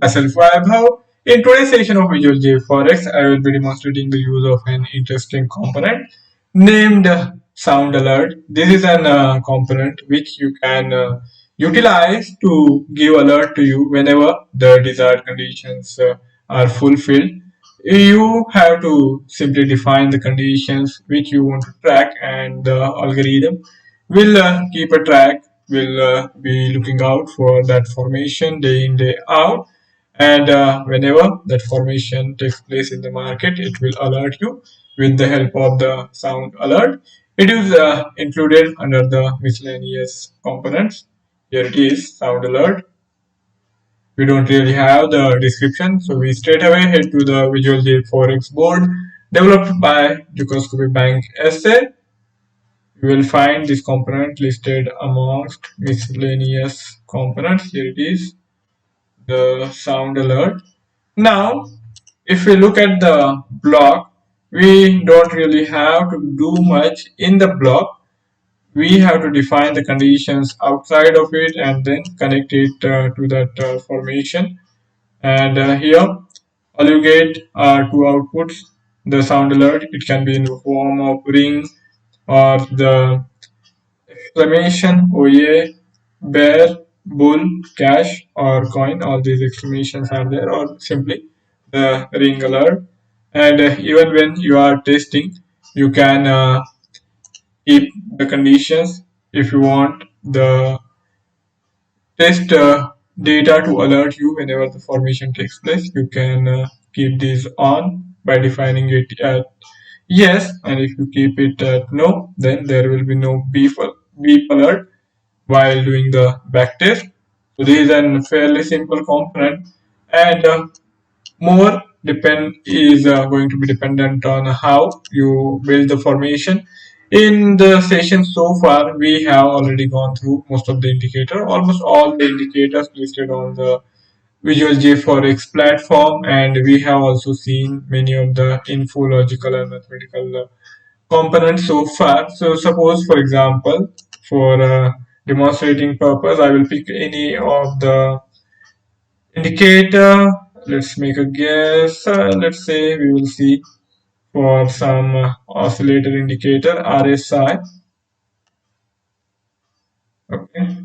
Myself Vaibhav. In today's session of Visual JForex, I will be demonstrating the use of an interesting component named Sound Alert. This is an component which you can utilize to give alert to you whenever the desired conditions are fulfilled. You have to simply define the conditions which you want to track, and the algorithm will keep a track, will be looking out for that formation day in, day out. And whenever that formation takes place in the market, it will alert you with the help of the sound alert. It is included under the miscellaneous components. Here it is, sound alert. We don't really have the description, so we straight away head to the Visual JForex board developed by Dukascopy Bank SA. You will find this component listed amongst miscellaneous components. Here it is, the sound alert. Now, if we look at the block, we don't really have to do much in the block. We have to define the conditions outside of it and then connect it to that formation. And here, all you get are two outputs. The sound alert, it can be in the form of ring or the exclamation, oh yeah, bear, bull, cash, or coin. All these exclamations are there, or simply the ring alert. And even when you are testing, you can keep the conditions. If you want the test data to alert you whenever the formation takes place, you can keep these on by defining it at yes, and if you keep it at no, then there will be no beep alert while doing the backtest. So this is a fairly simple component, and more depend is going to be dependent on how you build the formation. In the session so far, we have already gone through most of the indicator, almost all the indicators listed on the Visual JForex platform, and we have also seen many of the infological and mathematical components so far. So suppose, for example, for demonstrating purpose, I will pick any of the indicator. Let's make a guess. Let's say we will see for some oscillator indicator RSI. Okay,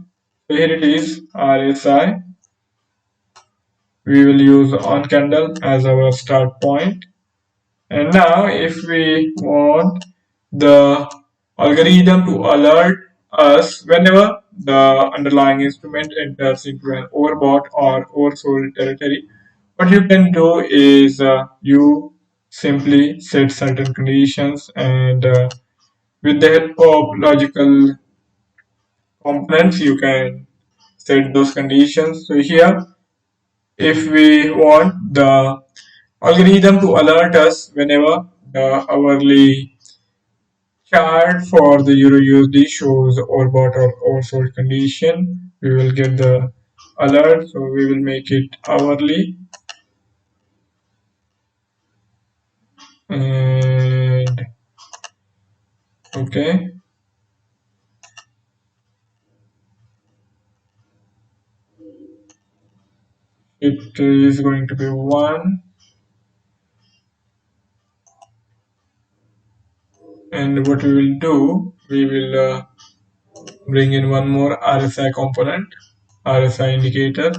so here it is, RSI. We will use on candle as our start point. And now if we want the algorithm to alert us whenever the underlying instrument enters into an overbought or oversold territory, what you can do is you simply set certain conditions, and with the help of logical components you can set those conditions. So here, if we want the algorithm to alert us whenever the hourly chart for the Euro USD shows overbought or oversold condition, we will get the alert. So we will make it hourly, and okay, it is going to be 1, and what we will do, we will bring in one more RSI component, RSI indicator.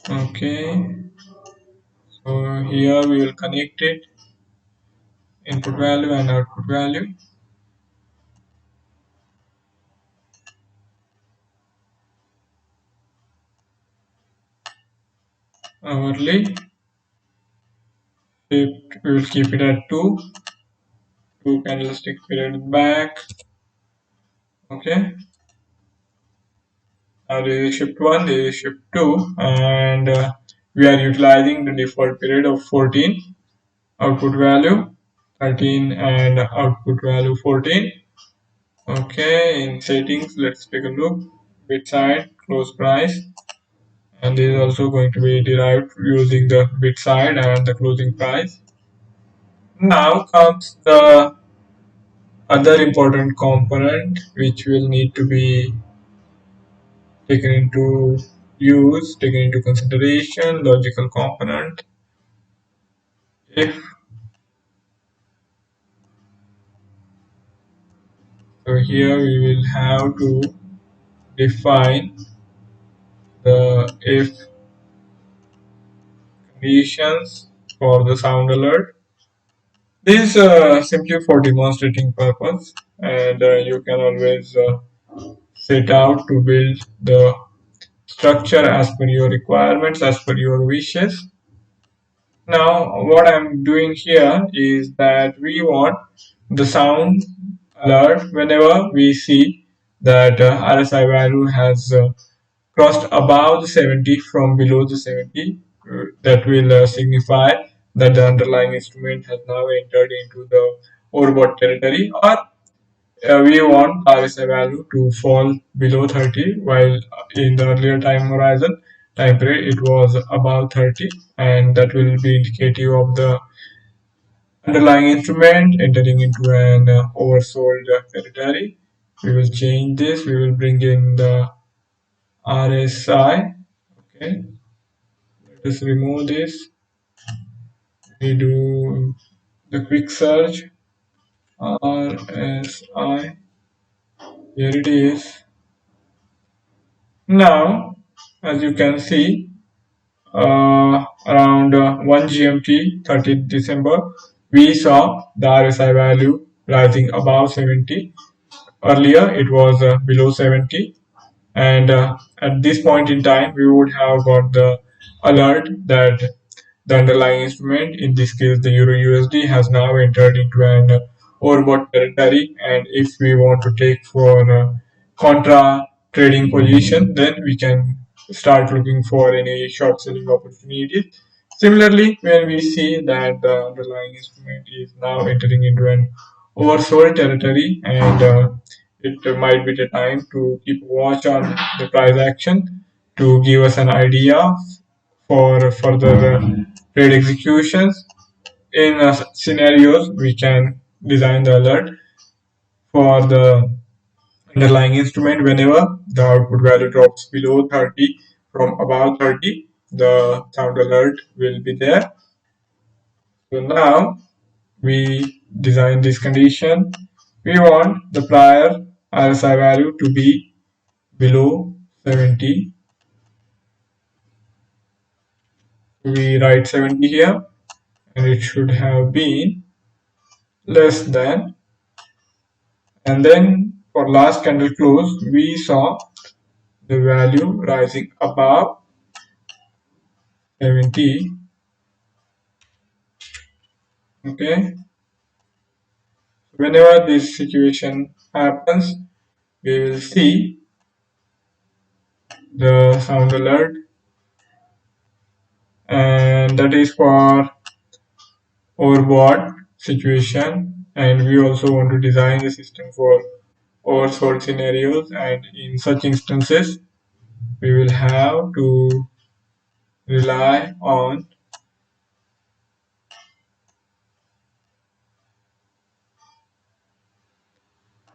Okay, so here we will connect it, input value and output value. Hourly, we will keep it at 2 candlestick period back. Okay, now this is shift 1, this is shift 2, and we are utilizing the default period of 14, output value 13 and output value 14. Okay, in settings, let's take a look. Bid side, close price, and this is also going to be derived using the bid side and the closing price. Now comes the other important component which will need to be taken into use, taken into consideration, logical component. If so, here we will have to define the if conditions for the sound alert. This is simply for demonstrating purpose, and you can always set out to build the structure as per your requirements, as per your wishes. Now, what I'm doing here is that we want the sound alert whenever we see that RSI value has crossed above the 70 from below the 70. That will signify that the underlying instrument has now entered into the overbought territory, or we want RSI value to fall below 30, while in the earlier time period it was above 30, and that will be indicative of the underlying instrument entering into an oversold territory. We will change this. We will bring in the RSI. Okay, let us remove this. We do the quick search. RSI. Here it is. Now, as you can see, around 1 GMT, 30th December, we saw the RSI value rising above 70. Earlier, it was below 70, and at this point in time, we would have got the alert that the underlying instrument, in this case the Euro USD, has now entered into an overbought territory. And if we want to take for contra trading position, then we can start looking for any short selling opportunities. Similarly, when we see that the underlying instrument is now entering into an oversold territory, and it might be the time to keep watch on the price action to give us an idea for further trade executions. In scenarios, we can design the alert for the underlying instrument whenever the output value drops below 30 from above 30. The sound alert will be there. So now we design this condition. We want the prior RSI value to be below 70. We write 70 here, and it should have been less than. And then for last candle close, we saw the value rising above 70. Okay, whenever this situation happens, we will see the sound alert, and that is for overbought situation. And we also want to design the system for oversold scenarios, and in such instances we will have to rely on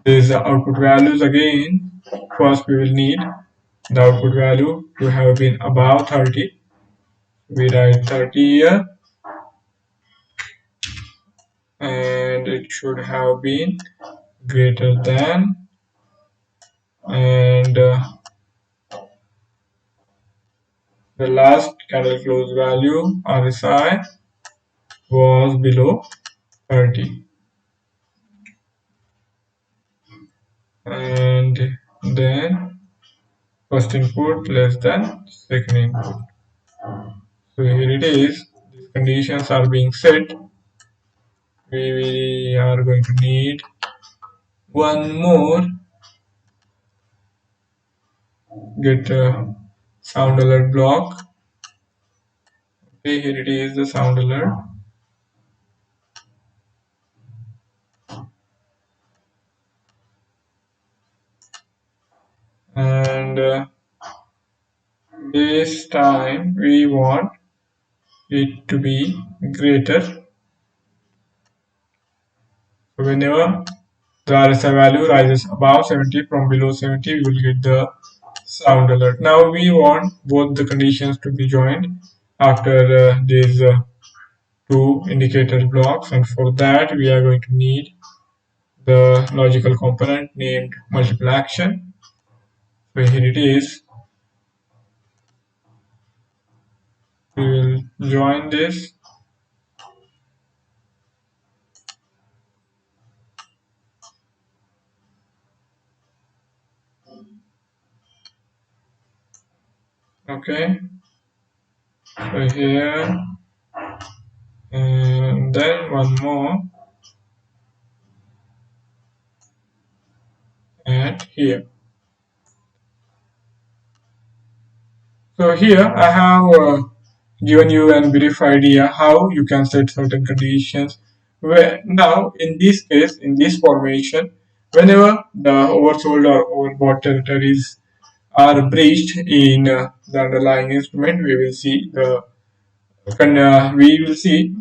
these output values again. First we will need the output value to have been above 30. We write 30 here, and it should have been greater than, and the last candle close value RSI was below 30, and then first input less than second input. So here it is. These conditions are being set. We are going to need one more get a sound alert block. Okay, here it is, the sound alert. And this time we want it to be greater. So whenever the RSI value rises above 70 from below 70, we will get the sound alert. Now we want both the conditions to be joined after these two indicator blocks, and for that we are going to need the logical component named multiple action. So here it is. We will join this. Okay. So here, and then one more and here. So here I have given you a brief idea how you can set certain conditions. Where now in this case, in this formation, whenever the oversold or overbought territories are breached in the underlying instrument, we will see the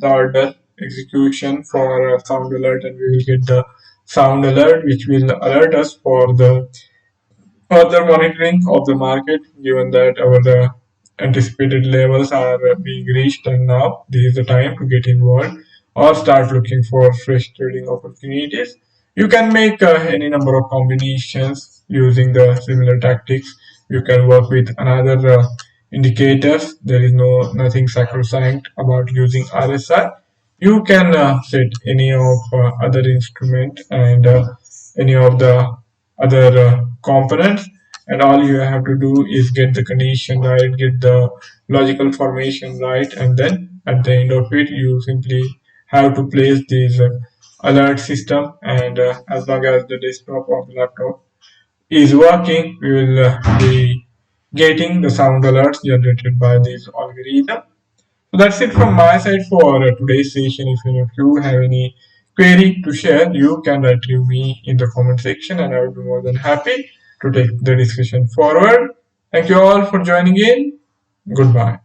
order execution for sound alert, and we will get the sound alert which will alert us for the further monitoring of the market, given that our anticipated levels are being reached, and now this is the time to get involved or start looking for fresh trading opportunities. You can make any number of combinations using the similar tactics. You can work with another indicators. There is nothing sacrosanct about using RSI. You can set any of other instrument and any of the other components, and all you have to do is get the condition right, get the logical formation right, and then at the end of it you simply have to place this alert system, and as long as the desktop or the laptop is working, we will be getting the sound alerts generated by this algorithm. So that's it from my side for today's session. If any of you have any query to share, you can write to me in the comment section, and I will be more than happy to take the discussion forward. Thank you all for joining in. Goodbye.